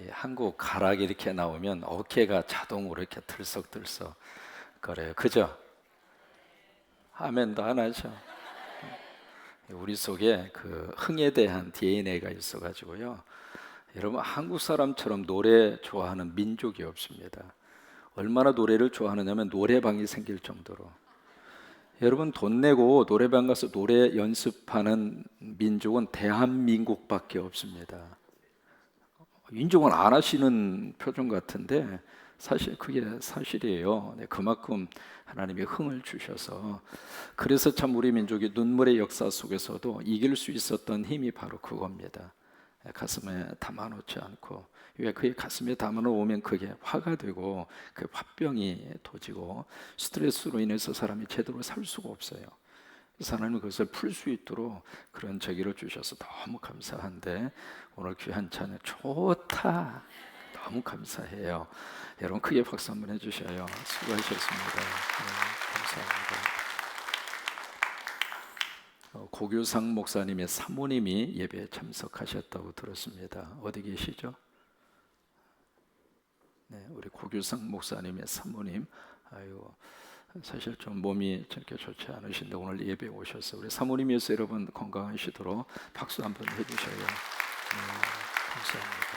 한국 가락이 이렇게 나오면 어깨가 자동으로 이렇게 들썩들썩 거려요. 그죠? 아멘도 안 하죠. 우리 속에 그 흥에 대한 DNA가 있어가지고요. 여러분, 한국 사람처럼 노래 좋아하는 민족이 없습니다. 얼마나 노래를 좋아하느냐면 노래방이 생길 정도로. 여러분, 돈 내고 노래방 가서 노래 연습하는 민족은 대한민국밖에 없습니다. 인정을 안 하시는 표정 같은데 사실 그게 사실이에요. 네, 그만큼 하나님이 흥을 주셔서, 그래서 참 우리 민족이 눈물의 역사 속에서도 이길 수 있었던 힘이 바로 그겁니다. 가슴에 담아놓지 않고, 왜 그의 가슴에 담아놓으면 그게 화가 되고 그 화병이 도지고 스트레스로 인해서 사람이 제대로 살 수가 없어요. 그래서 하나님은 그것을 풀 수 있도록 그런 저기를 주셔서 너무 감사한데, 오늘 귀한 찬양 좋다, 너무 감사해요. 여러분 크게 박수 한번 해주셔요. 수고하셨습니다. 감사합니다. 고교상 목사님의 사모님이 예배에 참석하셨다고 들었습니다. 어디 계시죠? 네, 우리 고교상 목사님의 사모님, 아이고, 사실 좀 몸이 저렇게 좋지 않으신데 오늘 예배에 오셔서 우리 사모님께서 여러분 건강하시도록 박수 한번 해주셔요. 감사합니다.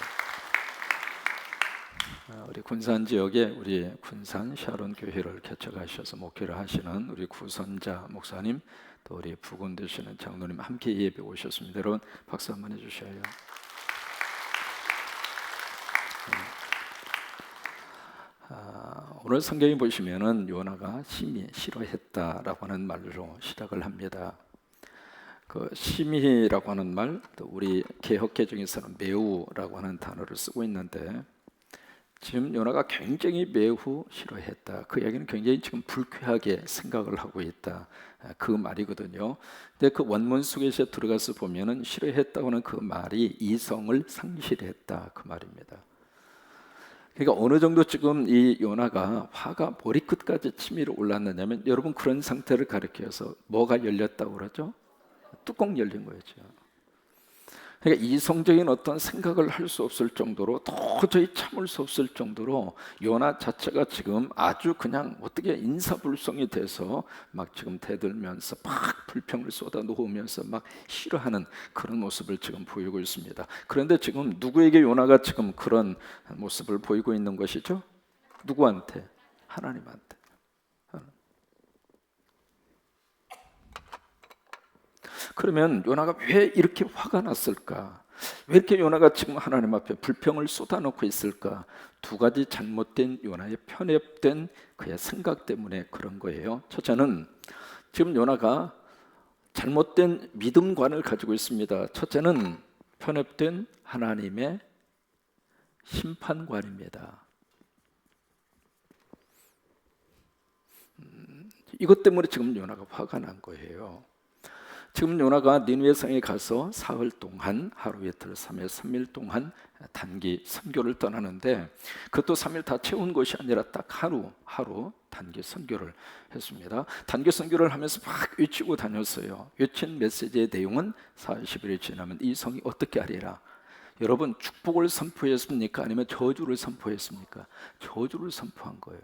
우리 군산 지역에 우리 군산 샤론 교회를 개척하셔서 목회를 하시는 우리 구선자 목사님, 또 우리 부군 되시는 장로님 함께 예배 오셨습니다. 여러분 박수 한번 해주셔요. 오늘 성경에 보시면은 요나가 심히 싫어했다라고 하는 말로 시작을 합니다. 그 심히라고 하는 말, 또 우리 개혁개 중에서는 매우라고 하는 단어를 쓰고 있는데, 지금 요나가 굉장히 매우 싫어했다. 그 이야기는 굉장히 지금 불쾌하게 생각을 하고 있다. 그 말이거든요. 근데 그 원문 속에서 들어가서 보면은 싫어했다고 하는 그 말이 이성을 상실했다, 그 말입니다. 그러니까 어느 정도 지금 이 요나가 화가 머리끝까지 치밀어 올랐느냐면, 여러분 그런 상태를 가리켜서 뭐가 열렸다고 그러죠? 뚜껑 열린 거죠. 그러니까 이성적인 어떤 생각을 할 수 없을 정도로, 도저히 참을 수 없을 정도로 요나 자체가 지금 아주 그냥 어떻게 인사불성이 돼서 막 지금 대들면서 막 불평을 쏟아 놓으면서 막 싫어하는 그런 모습을 지금 보이고 있습니다. 그런데 지금 누구에게 요나가 지금 그런 모습을 보이고 있는 것이죠? 누구한테? 하나님한테. 그러면 요나가 왜 이렇게 화가 났을까? 왜 이렇게 요나가 지금 하나님 앞에 불평을 쏟아놓고 있을까? 두 가지 잘못된 요나의 편협된 그의 생각 때문에 그런 거예요. 첫째는 지금 요나가 잘못된 믿음관을 가지고 있습니다. 첫째는 편협된 하나님의 심판관입니다. 이것 때문에 지금 요나가 화가 난 거예요. 지금 요나가 니느웨 성에 가서 사흘 동안, 하루 이틀 3일 3일 동안 단기 선교를 떠나는데, 그것도 3일 다 채운 것이 아니라 딱 하루 단기 선교를 했습니다. 단기 선교를 하면서 막 외치고 다녔어요. 외친 메시지의 내용은 40일이 지나면 이 성이 어떻게 하리라. 여러분, 축복을 선포했습니까? 아니면 저주를 선포했습니까? 저주를 선포한 거예요.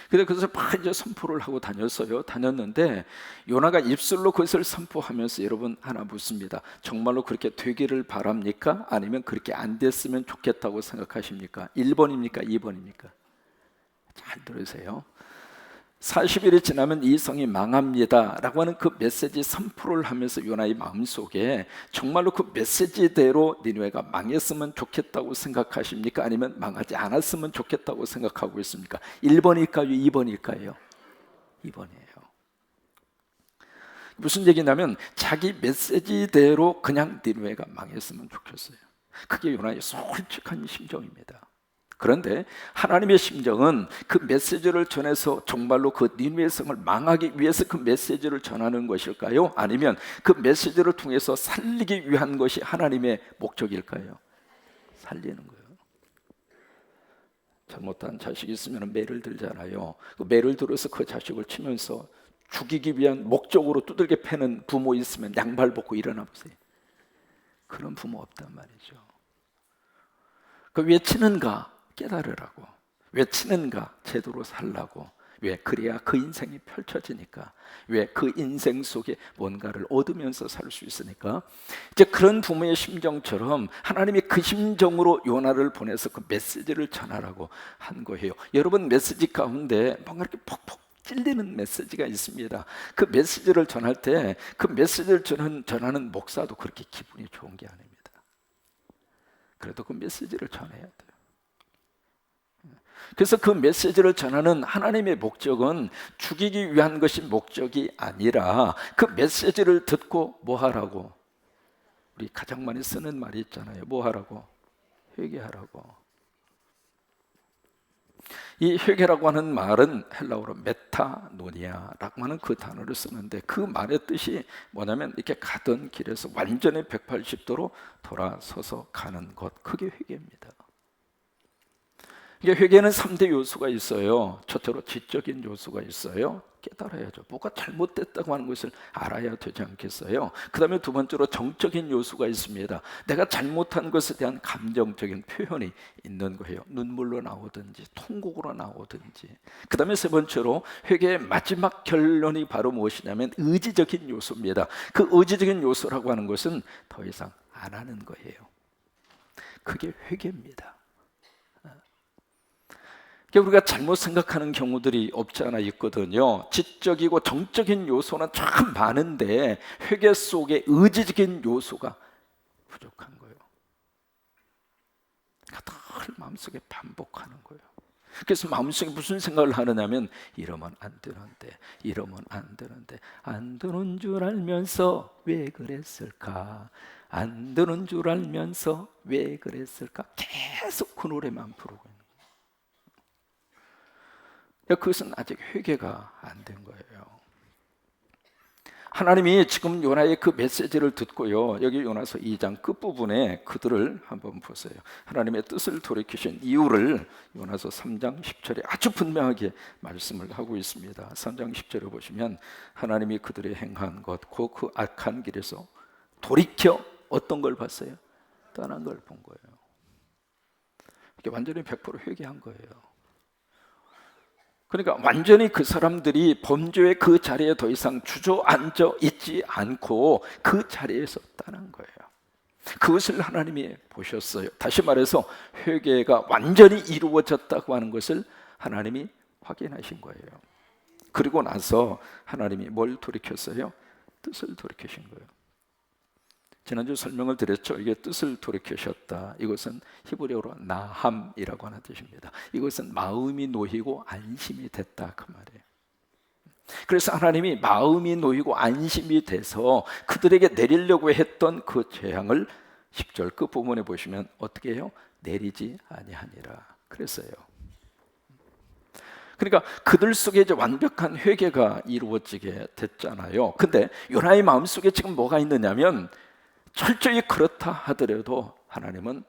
그래서 막 이제 선포를 하고 다녔는데, 요나가 입술로 그것을 선포하면서 여러분 하나 묻습니다. 정말로 그렇게 되기를 바랍니까? 아니면 그렇게 안 됐으면 좋겠다고 생각하십니까? 1번입니까? 2번입니까? 잘 들으세요. 40일이 지나면 이 성이 망합니다 라고 하는 그 메시지 선포를 하면서 요나의 마음속에 정말로 그 메시지대로 니느웨가 망했으면 좋겠다고 생각하십니까? 아니면 망하지 않았으면 좋겠다고 생각하고 있습니까? 1번일까요? 2번일까요? 2번이에요. 무슨 얘기냐면 자기 메시지대로 그냥 니느웨가 망했으면 좋겠어요. 그게 요나의 솔직한 심정입니다. 그런데 하나님의 심정은 그 메시지를 전해서 정말로 그 니느웨 성을 망하기 위해서 그 메시지를 전하는 것일까요? 아니면 그 메시지를 통해서 살리기 위한 것이 하나님의 목적일까요? 살리는 거예요. 잘못한 자식이 있으면 매를 들잖아요. 그 매를 들어서 그 자식을 치면서 죽이기 위한 목적으로 두들겨 패는 부모 있으면 양발 벗고 일어나 보세요. 그런 부모 없단 말이죠. 그 외치는가 깨달으라고, 외치는가 제대로 살라고. 왜? 그래야 그 인생이 펼쳐지니까. 왜? 그 인생 속에 뭔가를 얻으면서 살 수 있으니까. 이제 그런 부모의 심정처럼 하나님이 그 심정으로 요나를 보내서 그 메시지를 전하라고 한 거예요. 여러분, 메시지 가운데 뭔가 이렇게 퍽퍽 찔리는 메시지가 있습니다. 그 메시지를 전할 때 그 메시지를 전하는 목사도 그렇게 기분이 좋은 게 아닙니다. 그래도 그 메시지를 전해야 돼요. 그래서 그 메시지를 전하는 하나님의 목적은 죽이기 위한 것이 목적이 아니라 그 메시지를 듣고 뭐 하라고? 우리 가장 많이 쓰는 말이 있잖아요. 뭐 하라고? 회개하라고. 이 회개라고 하는 말은 헬라어로 메타노니아라고 하는 그 단어를 쓰는데, 그 말의 뜻이 뭐냐면 이렇게 가던 길에서 완전히 180도로 돌아서서 가는 것, 그게 회개입니다. 이게 회개는 3대 요소가 있어요. 첫째로 지적인 요소가 있어요. 깨달아야죠. 뭐가 잘못됐다고 하는 것을 알아야 되지 않겠어요? 그 다음에 두 번째로 정적인 요소가 있습니다. 내가 잘못한 것에 대한 감정적인 표현이 있는 거예요. 눈물로 나오든지 통곡으로 나오든지. 그 다음에 세 번째로 회개의 마지막 결론이 바로 무엇이냐면 의지적인 요소입니다. 그 의지적인 요소라고 하는 것은 더 이상 안 하는 거예요. 그게 회개입니다. 우리가 잘못 생각하는 경우들이 없지 않아 있거든요. 지적이고 정적인 요소는 참 많은데 회개 속에 의지적인 요소가 부족한 거예요. 늘 마음속에 반복하는 거예요. 그래서 마음속에 무슨 생각을 하느냐면 이러면 안 되는데, 이러면 안 되는데, 안 되는 줄 알면서 왜 그랬을까? 안 되는 줄 알면서 왜 그랬을까? 계속 그 노래만 부르고 있는 거예요. 그것은 아직 회개가 안 된 거예요. 하나님이 지금 요나의 그 메시지를 듣고요, 여기 요나서 2장 끝부분에 그들을 한번 보세요. 하나님의 뜻을 돌이키신 이유를 요나서 3장 10절에 아주 분명하게 말씀을 하고 있습니다. 3장 10절에 보시면 하나님이 그들의 행한 것, 곧 그 악한 길에서 돌이켜 어떤 걸 봤어요? 떠난 걸 본 거예요. 이게 완전히 100% 회개한 거예요. 그러니까 완전히 그 사람들이 범죄의 그 자리에 더 이상 주저앉아 있지 않고 그 자리에서 떠난 거예요. 그것을 하나님이 보셨어요. 다시 말해서 회개가 완전히 이루어졌다고 하는 것을 하나님이 확인하신 거예요. 그리고 나서 하나님이 뭘 돌이켰어요? 뜻을 돌이키신 거예요. 지난주 설명을 드렸죠. 이게 뜻을 돌이키셨다. 이것은 히브리어로 나함이라고 하는 뜻입니다. 이것은 마음이 놓이고 안심이 됐다, 그 말이에요. 그래서 하나님이 마음이 놓이고 안심이 돼서 그들에게 내리려고 했던 그 재앙을 10절 그 부분에 보시면 어떻게 해요? 내리지 아니하니라 그랬어요. 그러니까 그들 속에 이제 완벽한 회개가 이루어지게 됐잖아요. 근데 요나의 마음속에 지금 뭐가 있느냐면 철저히 그렇다 하더라도 하나님은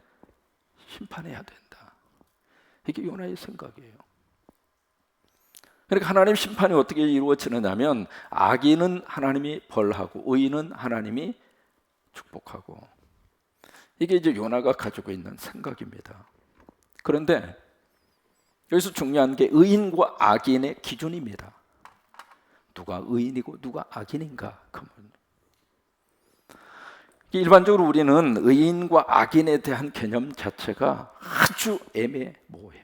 심판해야 된다. 이게 요나의 생각이에요. 그러니까 하나님 심판이 어떻게 이루어지느냐면 악인은 하나님이 벌하고 의인은 하나님이 축복하고, 이게 이제 요나가 가지고 있는 생각입니다. 그런데 여기서 중요한 게 의인과 악인의 기준입니다. 누가 의인이고 누가 악인인가? 일반적으로 우리는 의인과 악인에 대한 개념 자체가 아주 애매모호해요.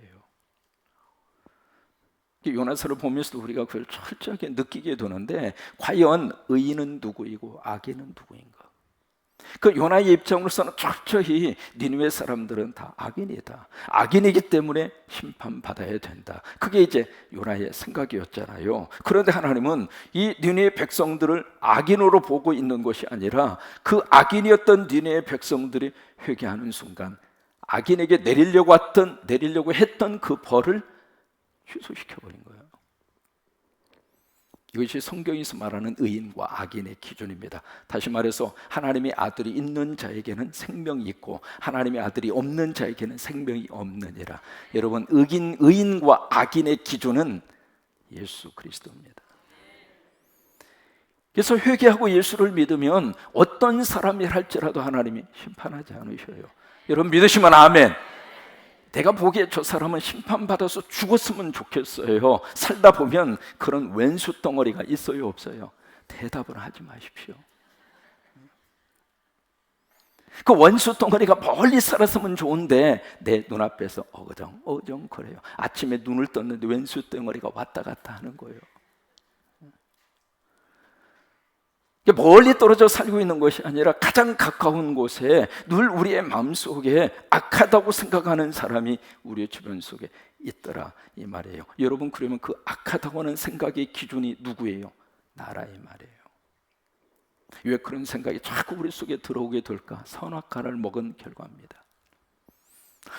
요나서를 보면서도 우리가 그걸 철저하게 느끼게 되는데, 과연 의인은 누구이고 악인은 누구인가? 그 요나의 입장으로서는 철저히 니느웨 사람들은 다 악인이다, 악인이기 때문에 심판받아야 된다, 그게 이제 요나의 생각이었잖아요. 그런데 하나님은 이 니느웨 백성들을 악인으로 보고 있는 것이 아니라 그 악인이었던 니느웨 백성들이 회개하는 순간 악인에게 내리려고 했던 그 벌을 취소시켜버린 거예요. 이것이 성경에서 말하는 의인과 악인의 기준입니다. 다시 말해서 하나님의 아들이 있는 자에게는 생명이 있고 하나님의 아들이 없는 자에게는 생명이 없느니라. 여러분, 의인과 악인의 기준은 예수 그리스도입니다. 그래서 회개하고 예수를 믿으면 어떤 사람이 할지라도 하나님이 심판하지 않으셔요. 여러분 믿으시면 아멘. 내가 보기에 저 사람은 심판받아서 죽었으면 좋겠어요. 살다 보면 그런 왼수 덩어리가 있어요, 없어요? 대답을 하지 마십시오. 그 원수 덩어리가 멀리 살았으면 좋은데 내 눈앞에서 어정거려요. 아침에 눈을 떴는데 왼수 덩어리가 왔다 갔다 하는 거예요. 멀리 떨어져 살고 있는 것이 아니라 가장 가까운 곳에 늘 우리의 마음속에 악하다고 생각하는 사람이 우리의 주변 속에 있더라, 이 말이에요. 여러분, 그러면 그 악하다고 하는 생각의 기준이 누구예요? 나라, 이 말이에요. 왜 그런 생각이 자꾸 우리 속에 들어오게 될까? 선악과를 먹은 결과입니다.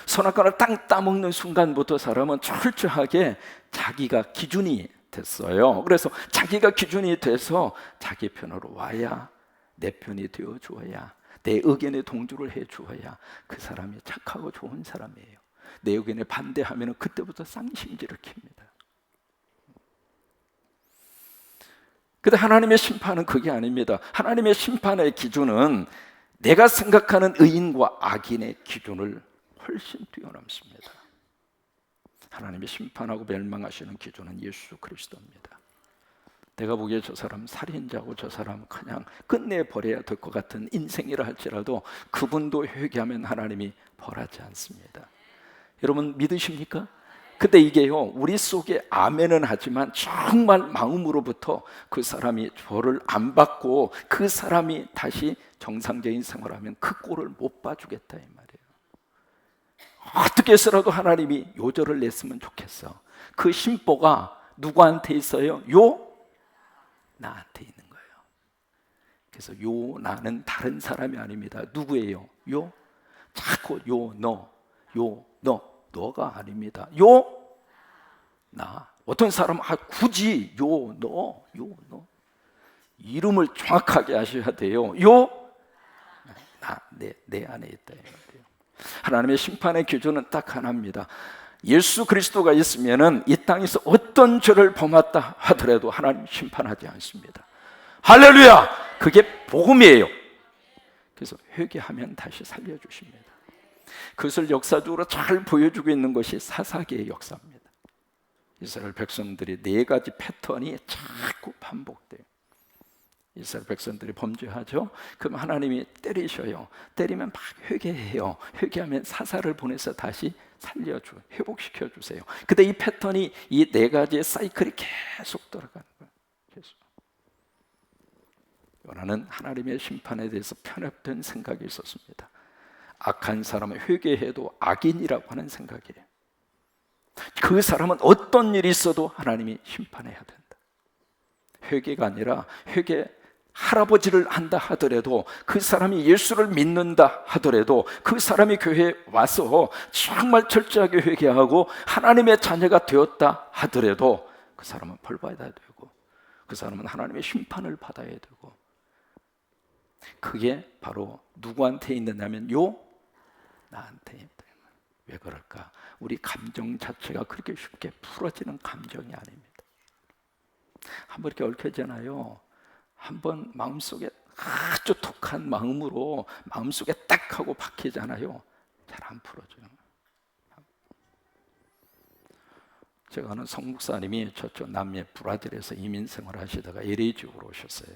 선악과를 땅 따먹는 순간부터 사람은 철저하게 자기가 기준이 됐어요. 그래서 자기가 기준이 돼서 자기 편으로 와야, 내 편이 되어 주어야, 내 의견에 동조를 해 주어야 그 사람이 착하고 좋은 사람이에요. 내 의견에 반대하면 그때부터 쌍심지를 킵니다. 근데 하나님의 심판은 그게 아닙니다. 하나님의 심판의 기준은 내가 생각하는 의인과 악인의 기준을 훨씬 뛰어넘습니다. 하나님의 심판하고 멸망하시는 기준은 예수 그리스도입니다. 내가 보기에 저 사람 살인자고 저 사람 그냥 끝내버려야 될 것 같은 인생이라 할지라도 그분도 회개하면 하나님이 벌하지 않습니다. 여러분 믿으십니까? 근데 이게요, 우리 속에 아멘은 하지만 정말 마음으로부터 그 사람이 벌을 안 받고 그 사람이 다시 정상적인 생활하면 그 꼴을 못 봐주겠다, 이 말이에요. 어떻게 해서라도 하나님이 요절을 냈으면 좋겠어. 그 심보가 누구한테 있어요? 나한테 있는 거예요. 그래서 나는 다른 사람이 아닙니다. 누구예요? 자꾸 너가 아닙니다. 나. 어떤 사람은 굳이 너 이름을 정확하게 하셔야 돼요. 내 안에 있다, 이 말이에요. 하나님의 심판의 기준은 딱 하나입니다. 예수 그리스도가 있으면은 이 땅에서 어떤 죄를 범했다 하더라도 하나님 심판하지 않습니다. 할렐루야! 그게 복음이에요. 그래서 회개하면 다시 살려주십니다. 그것을 역사적으로 잘 보여주고 있는 것이 사사기의 역사입니다. 이스라엘 백성들이 4가지 패턴이 자꾸 반복돼요. 이스라엘 백성들이 범죄하죠. 그럼 하나님이 때리셔요. 때리면 막 회개해요. 회개하면 사사를 보내서 다시 살려줘, 회복시켜 주세요. 근데 이 패턴이, 이 4가지의 사이클이 계속 돌아가는 거예요. 계속. 요나는 하나님의 심판에 대해서 편협된 생각이 있었습니다. 악한 사람은 회개해도 악인이라고 하는 생각이에요. 그 사람은 어떤 일이 있어도 하나님이 심판해야 된다. 회개가 아니라 할아버지를 한다 하더라도, 그 사람이 예수를 믿는다 하더라도, 그 사람이 교회에 와서 정말 철저하게 회개하고 하나님의 자녀가 되었다 하더라도 그 사람은 벌 받아야 되고, 그 사람은 하나님의 심판을 받아야 되고, 그게 바로 누구한테 있느냐면 나한테 있다. 왜 그럴까? 우리 감정 자체가 그렇게 쉽게 풀어지는 감정이 아닙니다. 한번 이렇게 얽혀잖아요. 한번 마음속에 아주 독한 마음으로 마음속에 딱 하고 박히잖아요. 잘 안 풀어져요. 제가 아는 성목사님이 저쪽 남미 브라질에서 이민 생활을 하시다가 LA 지역으로 오셨어요.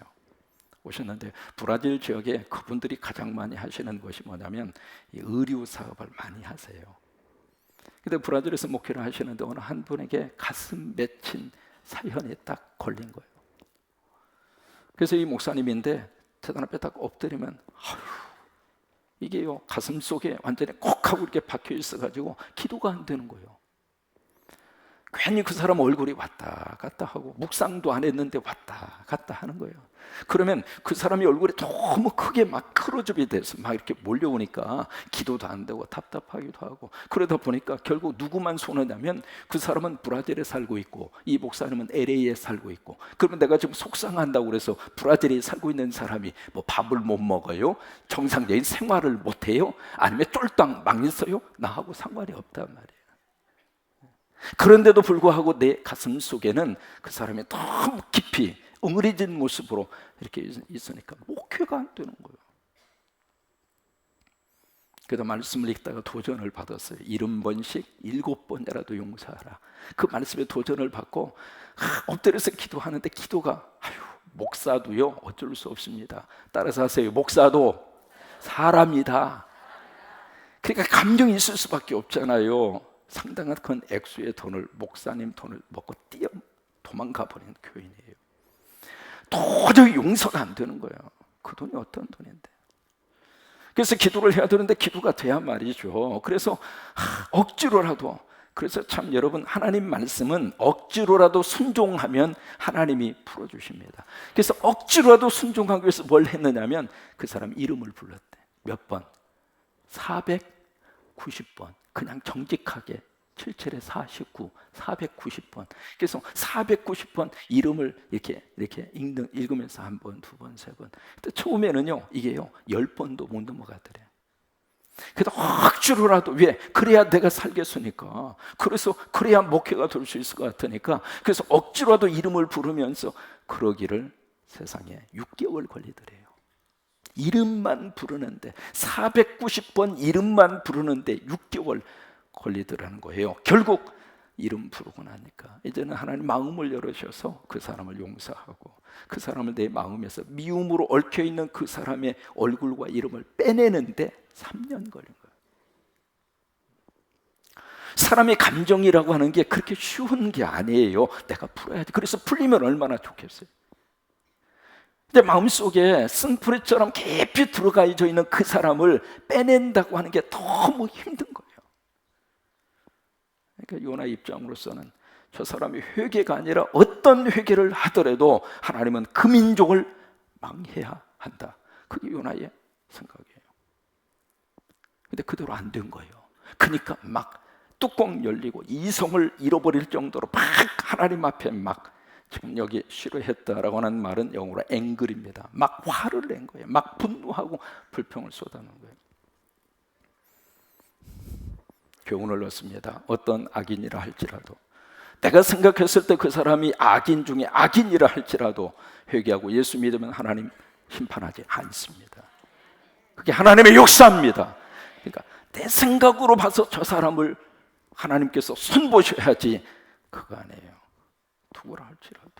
오셨는데 브라질 지역에 그분들이 가장 많이 하시는 것이 뭐냐면 이 의류 사업을 많이 하세요. 근데 브라질에서 목회를 하시는데 어느 한 분에게 가슴 맺힌 사연이 딱 걸린 거예요. 그래서 이 목사님인데 재단 앞에 딱 엎드리면 이게요, 가슴 속에 완전히 콕 하고 이렇게 박혀 있어가지고 기도가 안 되는 거예요. 괜히 그 사람 얼굴이 왔다 갔다 하고 묵상도 안 했는데 왔다 갔다 하는 거예요. 그러면 그 사람이 얼굴이 너무 크게 막 크로즈업이 돼서 막 이렇게 몰려오니까 기도도 안 되고 답답하기도 하고, 그러다 보니까 결국 누구만 손해냐면 그 사람은 브라질에 살고 있고 이 목사님은 LA에 살고 있고, 그러면 내가 지금 속상한다고 그래서 브라질에 살고 있는 사람이 뭐 밥을 못 먹어요? 정상적인 생활을 못 해요? 아니면 쫄딱 막 있어요? 나하고 상관이 없단 말이에요. 그런데도 불구하고 내 가슴 속에는 그 사람이 너무 깊이 응어리진 모습으로 이렇게 있으니까 목회가 안 되는 거예요. 그래서 말씀을 읽다가 도전을 받았어요. 70번씩 7번이라도 용서하라. 그 말씀에 도전을 받고 엎드려서 기도하는데 기도가 목사도요 어쩔 수 없습니다. 따라서 하세요. 목사도 사람이다. 그러니까 감정이 있을 수밖에 없잖아요. 상당한 큰 액수의 돈을, 목사님 돈을 먹고 도망가 버리는 교인이에요. 도저히 용서가 안 되는 거예요. 그 돈이 어떤 돈인데. 그래서 기도를 해야 되는데 기도가 돼야 말이죠. 그래서 억지로라도, 그래서 참 여러분, 하나님 말씀은 억지로라도 순종하면 하나님이 풀어주십니다. 그래서 억지로라도 순종하기 위해서 뭘 했느냐면 그 사람 이름을 불렀대. 몇 번? 490번. 그냥 정직하게 77에 49, 490번. 그래서 490번 이름을 이렇게 읽으면서 한 번, 두 번, 세 번. 처음에는요, 이게요, 10번도 못 넘어가더래요. 그래도 억지로라도, 왜? 그래야 내가 살겠으니까. 그래서 그래야 목회가 될 수 있을 것 같으니까. 그래서 억지로라도 이름을 부르면서 그러기를 세상에 6개월 걸리더래요. 이름만 부르는데, 490번 이름만 부르는데 6개월 걸리더라는 거예요. 결국 이름 부르고 나니까 이제는 하나님 마음을 열으셔서 그 사람을 용서하고, 그 사람을 내 마음에서 미움으로 얽혀있는 그 사람의 얼굴과 이름을 빼내는데 3년 걸린 거예요. 사람의 감정이라고 하는 게 그렇게 쉬운 게 아니에요. 내가 풀어야지. 그래서 풀리면 얼마나 좋겠어요. 근데 마음속에 쓴뿌리처럼 깊이 들어가 있는 그 사람을 빼낸다고 하는 게 너무 힘든 거예요. 그러니까 요나 입장으로서는 저 사람이 회개가 아니라 어떤 회개를 하더라도 하나님은 그 민족을 망해야 한다. 그게 요나의 생각이에요. 근데 그대로 안 된 거예요. 그러니까 막 뚜껑 열리고 이성을 잃어버릴 정도로 막 하나님 앞에 막, 지금 여기 싫어했다라고 하는 말은 영어로 앵글입니다. 막 화를 낸 거예요. 막 분노하고 불평을 쏟아낸 거예요. 교훈을 얻습니다. 어떤 악인이라 할지라도, 내가 생각했을 때 그 사람이 악인 중에 악인이라 할지라도 회개하고 예수 믿으면 하나님 심판하지 않습니다. 그게 하나님의 역사입니다. 그러니까 내 생각으로 봐서 저 사람을 하나님께서 손보셔야지, 그거 아니에요. 누구라 할지라도.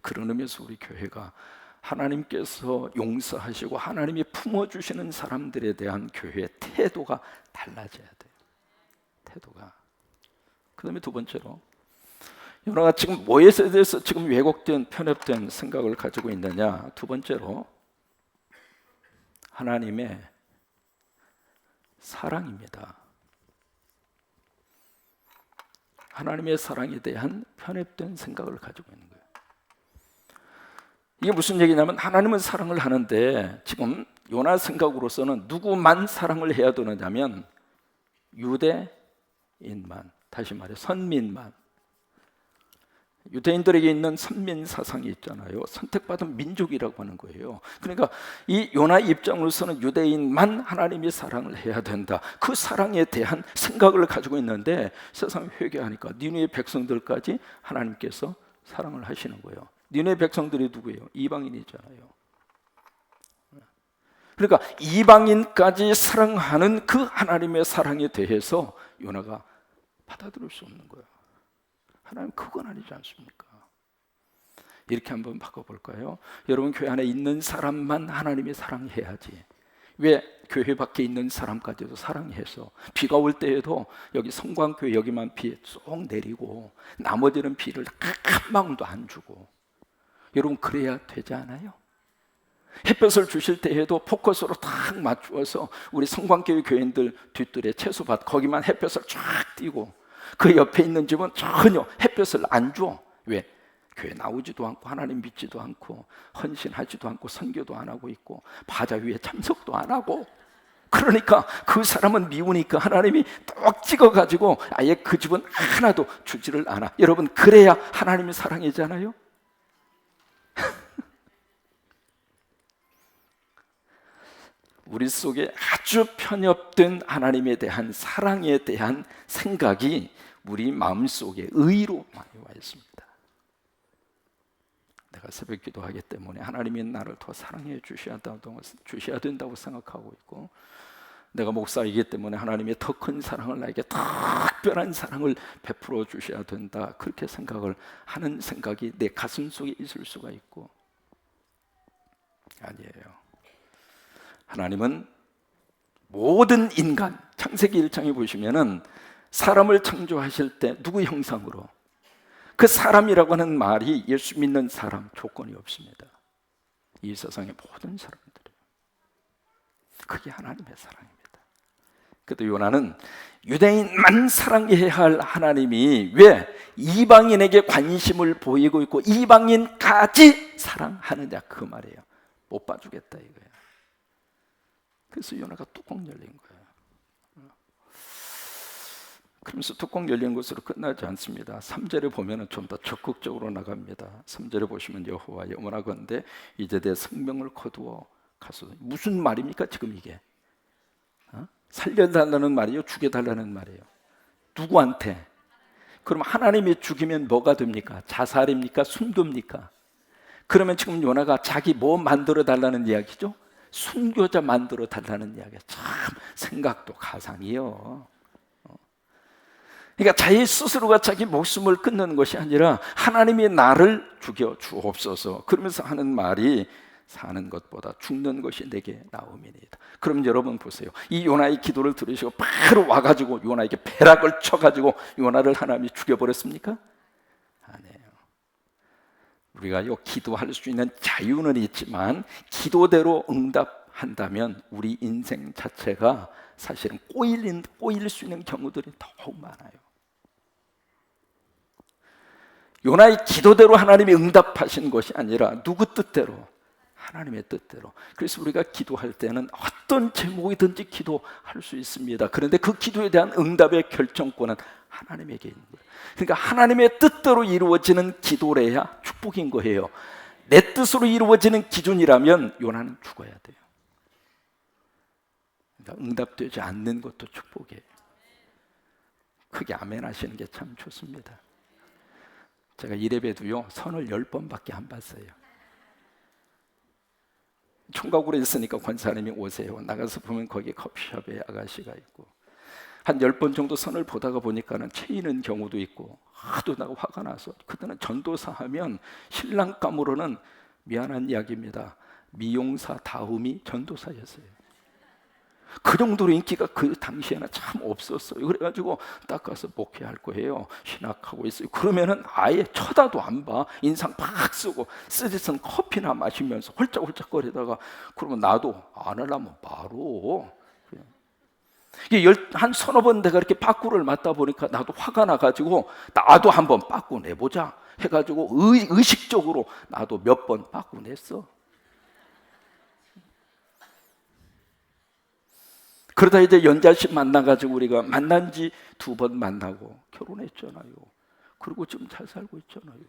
그런 의미에서 우리 교회가 하나님께서 용서하시고 하나님이 품어주시는 사람들에 대한 교회의 태도가 달라져야 돼요. 태도가. 그 다음에 두 번째로, 요나가 지금 뭐에 대해서 지금 왜곡된, 편협된 생각을 가지고 있느냐. 두 번째로, 하나님의 사랑입니다. 하나님의 사랑에 대한 편협된 생각을 가지고 있는 거예요. 이게 무슨 얘기냐면, 하나님은 사랑을 하는데 지금 요나 생각으로서는 누구만 사랑을 해야 되느냐면 유대인만, 다시 말해 선민만. 유대인들에게 있는 선민 사상이 있잖아요. 선택받은 민족이라고 하는 거예요. 그러니까 이 요나 입장으로서는 유대인만 하나님이 사랑을 해야 된다. 그 사랑에 대한 생각을 가지고 있는데 세상에 회개하니까 니느웨 백성들까지 하나님께서 사랑을 하시는 거예요. 니느웨 백성들이 누구예요? 이방인이잖아요. 그러니까 이방인까지 사랑하는 그 하나님의 사랑에 대해서 요나가 받아들일 수 없는 거예요. 하나님, 그건 아니지 않습니까? 이렇게 한번 바꿔볼까요? 여러분, 교회 안에 있는 사람만 하나님이 사랑해야지, 왜 교회 밖에 있는 사람까지도 사랑해서 비가 올 때에도 여기 성광교회 여기만 비 쏙 내리고 나머지는 비를 한 방울도 안 주고, 여러분, 그래야 되지 않아요? 햇볕을 주실 때에도 포커스로 딱 맞추어서 우리 성광교회 교인들 뒷뜰에 채소밭 거기만 햇볕을 쫙 띄고, 그 옆에 있는 집은 전혀 햇볕을 안 줘. 왜? 교회 나오지도 않고 하나님 믿지도 않고 헌신하지도 않고 선교도 안 하고 있고 바자 위에 참석도 안 하고, 그러니까 그 사람은 미우니까 하나님이 떡 찍어가지고 아예 그 집은 하나도 주지를 않아. 여러분, 그래야 하나님의 사랑이잖아요. 우리 속에 아주 편협된 하나님에 대한 사랑에 대한 생각이 우리 마음속에 의로 많이 와 있습니다. 내가 새벽 기도하기 때문에 하나님이 나를 더 사랑해 주셔야 된다고 생각하고 있고, 내가 목사이기 때문에 하나님이 더 큰 사랑을, 나에게 특별한 사랑을 베풀어 주셔야 된다, 그렇게 생각을 하는 생각이 내 가슴 속에 있을 수가 있고, 아니에요. 하나님은 모든 인간, 창세기 1장에 보시면은 사람을 창조하실 때 누구 형상으로? 그 사람이라고 하는 말이 예수 믿는 사람 조건이 없습니다. 이 세상의 모든 사람들이에요. 그게 하나님의 사랑입니다. 그래도 요나는 유대인만 사랑해야 할 하나님이 왜 이방인에게 관심을 보이고 있고 이방인까지 사랑하느냐, 그 말이에요. 못 봐주겠다 이거예요. 그래서 요나가 뚜껑 열린 거예요. 그러면서 뚜껑 열린 것으로 끝나지 않습니다. 3절에 보면 좀 더 적극적으로 나갑니다. 3절에 보시면 여호와 영원하건대 이제 내 생명을 거두어 가소서. 무슨 말입니까 지금 이게? 살려달라는 말이에요? 죽여달라는 말이에요? 누구한테? 그럼 하나님이 죽이면 뭐가 됩니까? 자살입니까? 순교입니까? 그러면 지금 요나가 자기 뭐 만들어 달라는 이야기죠? 순교자 만들어 달라는 이야기야. 참 생각도 가상이요. 그러니까 자기 스스로가 자기 목숨을 끊는 것이 아니라 하나님이 나를 죽여 주옵소서, 그러면서 하는 말이 사는 것보다 죽는 것이 내게 나음이니이다. 그럼 여러분 보세요. 이 요나의 기도를 들으시고 바로 와가지고 요나에게 배락을 쳐가지고 요나를 하나님이 죽여버렸습니까? 아니에요. 우리가 요 기도할 수 있는 자유는 있지만 기도대로 응답한다면 우리 인생 자체가 사실은 꼬일 수 있는 경우들이 더욱 많아요. 요나의 기도대로 하나님이 응답하신 것이 아니라 누구 뜻대로? 하나님의 뜻대로. 그래서 우리가 기도할 때는 어떤 제목이든지 기도할 수 있습니다. 그런데 그 기도에 대한 응답의 결정권은 하나님에게 있는 거예요. 그러니까 하나님의 뜻대로 이루어지는 기도래야 축복인 거예요. 내 뜻으로 이루어지는 기준이라면 요나는 죽어야 돼요. 그러니까 응답되지 않는 것도 축복이에요. 크게 아멘 하시는 게 참 좋습니다. 제가 이래봬도요 선을 10번밖에 안 봤어요. 총각으로 있으니까 권사님이 오세요. 나가서 보면 거기 커피숍에 아가씨가 있고 한 10번 정도 선을 보다가 보니까는 채이는 경우도 있고 하도 나가 화가 나서, 그때는 전도사 하면 신랑감으로는 미안한 이야기입니다, 미용사 다음이 전도사였어요. 그 정도로 인기가 그 당시에는 참 없었어요. 그래가지고 딱 가서 목회할 거예요. 신학하고 있어요. 그러면은 아예 쳐다도 안 봐. 인상 팍 쓰고 쓰디쓴 커피나 마시면서 홀짝홀짝거리다가, 그러면 나도 안 하려면 바로 이게 한 서너 번 내가 이렇게 빠꾸를 맞다 보니까 나도 화가 나가지고 나도 한번 빠꾸 내보자 해가지고 의식적으로 나도 몇 번 빠꾸 냈어. 그러다 이제 연자씨 만나가지고 우리가 만난 지 2번 만나고 결혼했잖아요. 그리고 지금 잘 살고 있잖아요.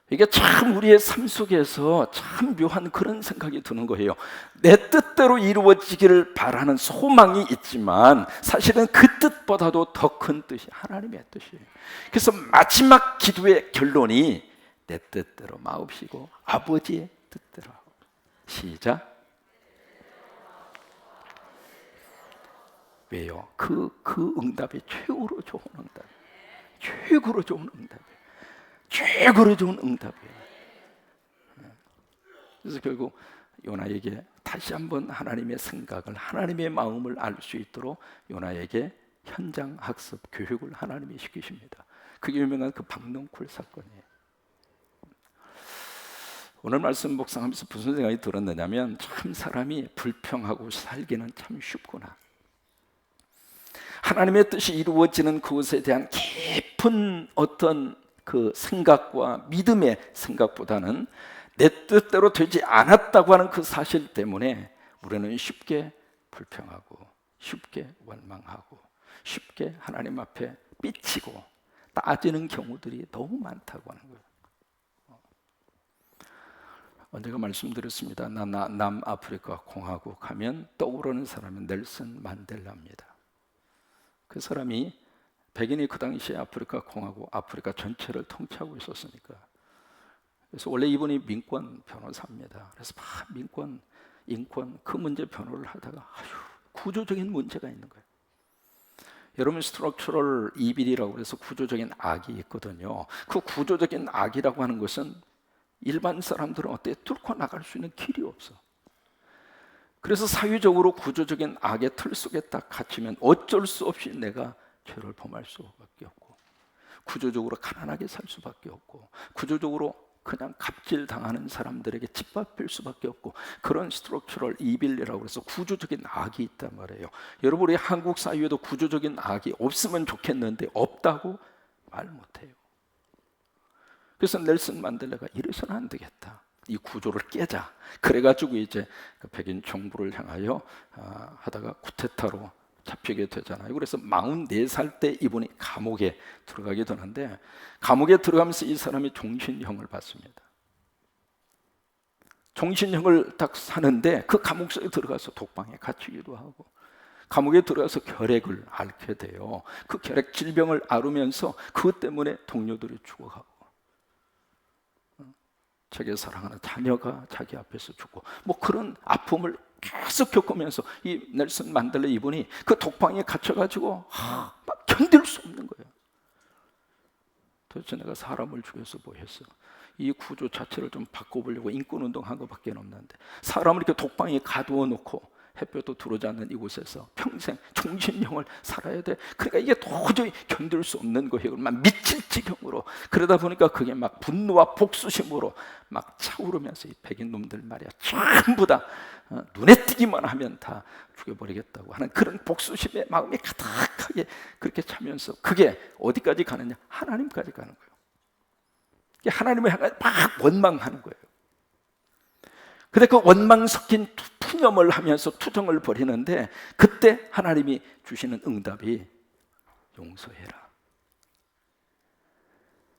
이게 참 우리의 삶 속에서 참 묘한 그런 생각이 드는 거예요. 내 뜻대로 이루어지기를 바라는 소망이 있지만 사실은 그 뜻보다도 더 큰 뜻이 하나님의 뜻이에요. 그래서 마지막 기도의 결론이 내 뜻대로 마옵시고 아버지의 뜻대로. 시작. 왜요? 그 응답이 최고로 좋은 응답, 최고로 좋은 응답이에요. 최고로 좋은 응답이에요. 그래서 결국 요나에게 다시 한번 하나님의 생각을, 하나님의 마음을 알 수 있도록 요나에게 현장 학습 교육을 하나님이 시키십니다. 그게 유명한 그 박넝쿨 사건이에요. 오늘 말씀 묵상하면서 무슨 생각이 들었느냐면, 참 사람이 불평하고 살기는 참 쉽구나. 하나님의 뜻이 이루어지는 그것에 대한 깊은 어떤 그 생각과 믿음의 생각보다는 내 뜻대로 되지 않았다고 하는 그 사실 때문에 우리는 쉽게 불평하고 쉽게 원망하고 쉽게 하나님 앞에 삐치고 따지는 경우들이 너무 많다고 하는 거예요. 언제가 말씀드렸습니다. 남아프리카 공화국 하면 떠오르는 사람은 넬슨 만델라입니다. 그 사람이 백인이 그 당시에 아프리카 공화국, 아프리카 전체를 통치하고 있었으니까 그래서 원래 이분이 민권 변호사입니다. 그래서 막 민권, 인권 그 문제 변호를 하다가 구조적인 문제가 있는 거예요. 여러분 스트럭처럴 이빌이라고 해서 구조적인 악이 있거든요. 그 구조적인 악이라고 하는 것은 일반 사람들은 어때 뚫고 나갈 수 있는 길이 없어. 그래서 사회적으로 구조적인 악의 틀 속에 딱 갇히면 어쩔 수 없이 내가 죄를 범할 수밖에 없고, 구조적으로 가난하게 살 수밖에 없고, 구조적으로 그냥 갑질 당하는 사람들에게 짓밟힐 수밖에 없고, 그런 스트럭처럴 이빌이라고 해서 구조적인 악이 있단 말이에요. 여러분, 우리 한국 사회에도 구조적인 악이 없으면 좋겠는데 없다고 말 못해요. 그래서 넬슨 만델라가 이래서는 안 되겠다, 이 구조를 깨자. 그래가지고 이제 백인 정부를 향하여 하다가 쿠데타로 잡히게 되잖아요. 그래서 44살 때 이분이 감옥에 들어가게 되는데, 감옥에 들어가면서 이 사람이 종신형을 받습니다. 종신형을 딱 사는데 그 감옥 속에 들어가서 독방에 갇히기도 하고, 감옥에 들어가서 결핵을 앓게 돼요. 그 결핵 질병을 앓으면서 그것 때문에 동료들이 죽어가고, 자기 사랑하는 자녀가 자기 앞에서 죽고, 뭐 그런 아픔을 계속 겪으면서 이 넬슨 만델라 이분이 그 독방에 갇혀가지고 막 견딜 수 없는 거예요. 도대체 내가 사람을 죽여서 뭐 했어? 이 구조 자체를 좀 바꿔보려고 인권운동한 것밖에 없는데, 사람을 이렇게 독방에 가두어 놓고 햇볕도 들어오지 않는 이곳에서 평생 종신형을 살아야 돼. 그러니까 이게 도저히 견딜 수 없는 거예요. 막 미칠 지경으로. 그러다 보니까 그게 막 분노와 복수심으로 막 차오르면서 이 백인 놈들 말이야, 전부 다 눈에 띄기만 하면 다 죽여버리겠다고 하는 그런 복수심의 마음이 가득하게 그렇게 차면서, 그게 어디까지 가느냐? 하나님까지 가는 거예요. 하나님을 향해 막 원망하는 거예요. 근데 그 원망 섞인 푸념을 하면서 투정을 벌이는데, 그때 하나님이 주시는 응답이 용서해라.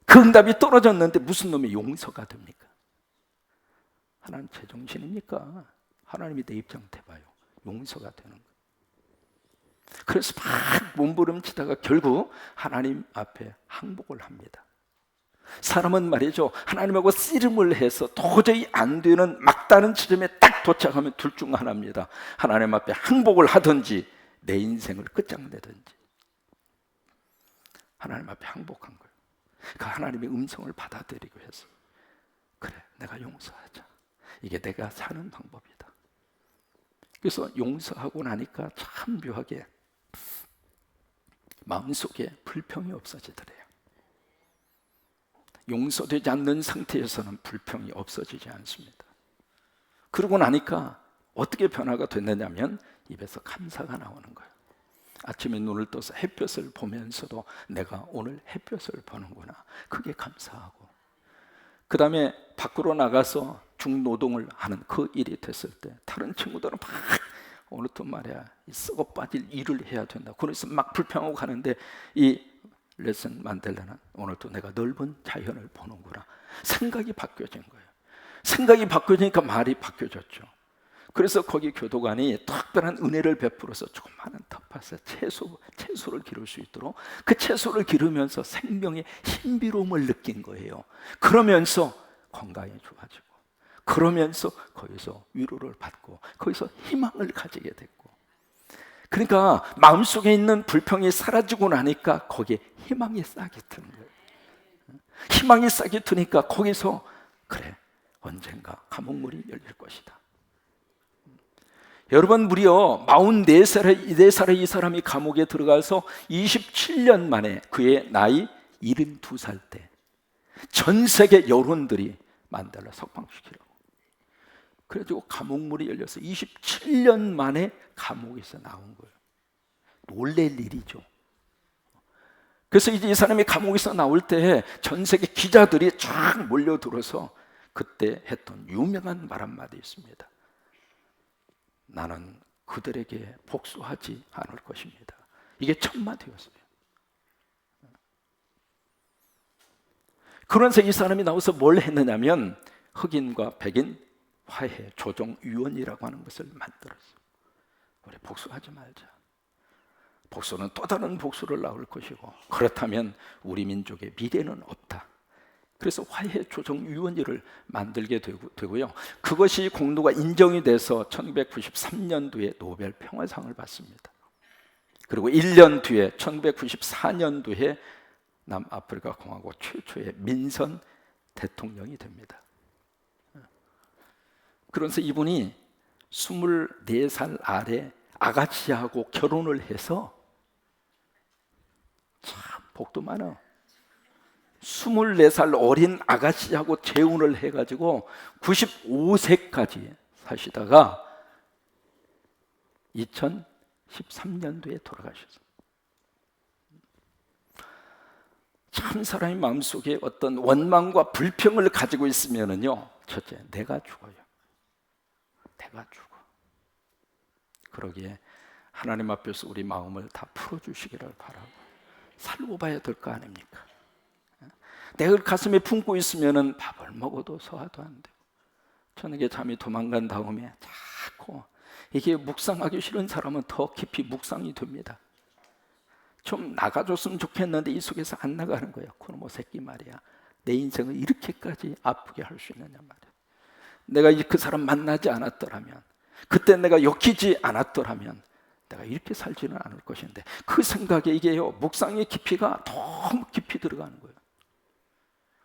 그 응답이 떨어졌는데 무슨 놈이 용서가 됩니까? 하나님 제정신입니까? 하나님이 내 입장 대봐요. 용서가 되는 거예요. 그래서 막 몸부림치다가 결국 하나님 앞에 항복을 합니다. 사람은 말이죠, 하나님하고 씨름을 해서 도저히 안 되는 막다른 지점에 딱 도착하면 둘 중 하나입니다. 하나님 앞에 항복을 하든지 내 인생을 끝장내든지. 하나님 앞에 항복한 거예요. 그 하나님의 음성을 받아들이고 해서, 그래, 내가 용서하자. 이게 내가 사는 방법이다. 그래서 용서하고 나니까 참 묘하게 마음속에 불평이 없어지더래요. 용서되지 않는 상태에서는 불평이 없어지지 않습니다. 그러고 나니까 어떻게 변화가 됐느냐면 입에서 감사가 나오는 거예요. 아침에 눈을 떠서 햇볕을 보면서도 내가 오늘 햇볕을 보는구나, 그게 감사하고, 그 다음에 밖으로 나가서 중노동을 하는 그 일이 됐을 때 다른 친구들은 막 오늘 또 말이야 썩어 빠질 일을 해야 된다, 그래서 막 불평하고 가는데, 이 넬슨 만델라는 오늘 또 내가 넓은 자연을 보는구나, 생각이 바뀌어진 거예요. 생각이 바뀌어지니까 말이 바뀌어졌죠. 그래서 거기 교도관이 특별한 은혜를 베풀어서 조그마한 텃밭에 채소를 기를 수 있도록, 그 채소를 기르면서 생명의 신비로움을 느낀 거예요. 그러면서 건강이 좋아지고, 그러면서 거기서 위로를 받고, 거기서 희망을 가지게 됐고, 그러니까 마음속에 있는 불평이 사라지고 나니까 거기에 희망이 싹이 트는 거예요. 희망이 싹이 트니까 거기서 그래, 언젠가 감옥문이 열릴 것이다. 여러분, 무려 44살의 이 사람이 감옥에 들어가서 27년 만에 그의 나이 72살 때 전 세계 여론들이 만델라 석방시키려고, 그래가지고 감옥문이 열려서 27년 만에 감옥에서 나온 거예요. 놀랄 일이죠. 그래서 이제 이 사람이 감옥에서 나올 때 전 세계 기자들이 쫙 몰려들어서 그때 했던 유명한 말 한마디 있습니다. 나는 그들에게 복수하지 않을 것입니다. 이게 첫 마디였어요. 그러면서 이 사람이 나와서 뭘 했느냐면 흑인과 백인 화해 조정위원회라고 하는 것을 만들었어요. 우리 복수하지 말자. 복수는 또 다른 복수를 낳을 것이고, 그렇다면 우리 민족의 미래는 없다. 그래서 화해조정위원회를 만들게 되고요. 그것이 공로가 인정이 돼서 1993년도에 노벨 평화상을 받습니다. 그리고 1년 뒤에 1994년도에 남아프리카 공화국 최초의 민선 대통령이 됩니다. 그래서 이분이 24살 아래 아가씨하고 결혼을 해서, 참 복도 많아. 24살 어린 아가씨하고 재혼을 해가지고 95세까지 사시다가 2013년도에 돌아가셨어요. 참 사람이 마음속에 어떤 원망과 불평을 가지고 있으면은요, 첫째, 내가 죽어요. 내가 죽어. 그러기에 하나님 앞에서 우리 마음을 다 풀어주시기를 바라고, 살고 봐야 될 거 아닙니까? 내가 가슴에 품고 있으면은 밥을 먹어도 소화도 안 되고, 저녁에 잠이 도망간 다음에 자꾸 이게 묵상하기 싫은 사람은 더 깊이 묵상이 됩니다. 좀 나가줬으면 좋겠는데 이 속에서 안 나가는 거예요. 그놈의 새끼 말이야, 내 인생을 이렇게까지 아프게 할 수 있느냐 말이야. 내가 그 사람 만나지 않았더라면, 그때 내가 욕히지 않았더라면 내가 이렇게 살지는 않을 것인데, 그 생각에 이게요, 묵상의 깊이가 너무 깊이 들어가는 거예요.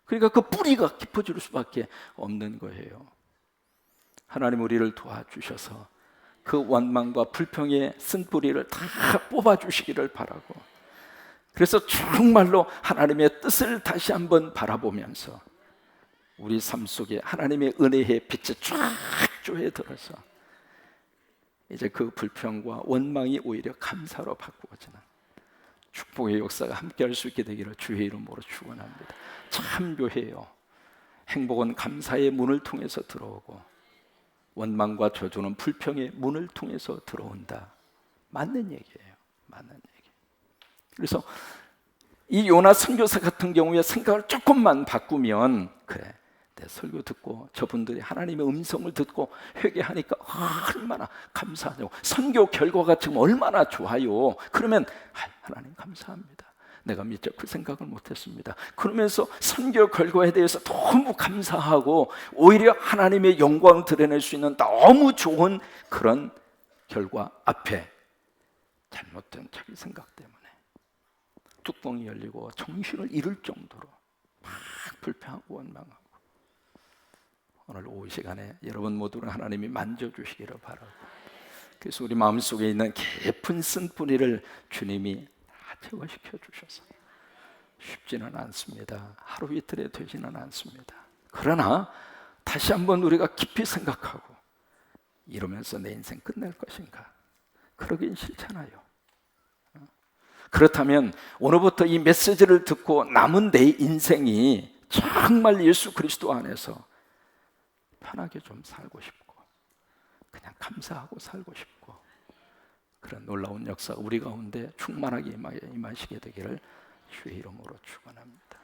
그러니까 그 뿌리가 깊어질 수밖에 없는 거예요. 하나님 우리를 도와주셔서 그 원망과 불평의 쓴뿌리를 다 뽑아주시기를 바라고, 그래서 정말로 하나님의 뜻을 다시 한번 바라보면서 우리 삶 속에 하나님의 은혜의 빛이 쫙 조에 들어서 이제 그 불평과 원망이 오히려 감사로 바꾸어지는 축복의 역사가 함께할 수 있게 되기를 주의 이름으로 축원합니다. 참 묘해요. 행복은 감사의 문을 통해서 들어오고 원망과 저주는 불평의 문을 통해서 들어온다. 맞는 얘기예요. 맞는 얘기. 그래서 이 요나 선교사 같은 경우에 생각을 조금만 바꾸면, 그래, 내 설교 듣고 저분들이 하나님의 음성을 듣고 회개하니까 얼마나 감사하냐고, 선교 결과가 지금 얼마나 좋아요. 그러면 하나님 감사합니다. 내가 미처 그 생각을 못했습니다. 그러면서 선교 결과에 대해서 너무 감사하고 오히려 하나님의 영광을 드러낼 수 있는 너무 좋은 그런 결과 앞에 잘못된 자기 생각 때문에 뚜껑이 열리고 정신을 잃을 정도로 막 불평하고 원망하고, 오늘 오후 시간에 여러분 모두를 하나님이 만져주시기를 바라고, 그래서 우리 마음속에 있는 깊은 쓴뿌리를 주님이 다 제거시켜 주셔서, 쉽지는 않습니다. 하루 이틀에 되지는 않습니다. 그러나 다시 한번 우리가 깊이 생각하고, 이러면서 내 인생 끝낼 것인가? 그러긴 싫잖아요. 그렇다면 오늘부터 이 메시지를 듣고 남은 내 인생이 정말 예수 그리스도 안에서 편하게 좀 살고 싶고, 그냥 감사하고 살고 싶고, 그런 놀라운 역사가 우리 가운데 충만하게 임하시게 되기를 주의 이름으로 축원합니다.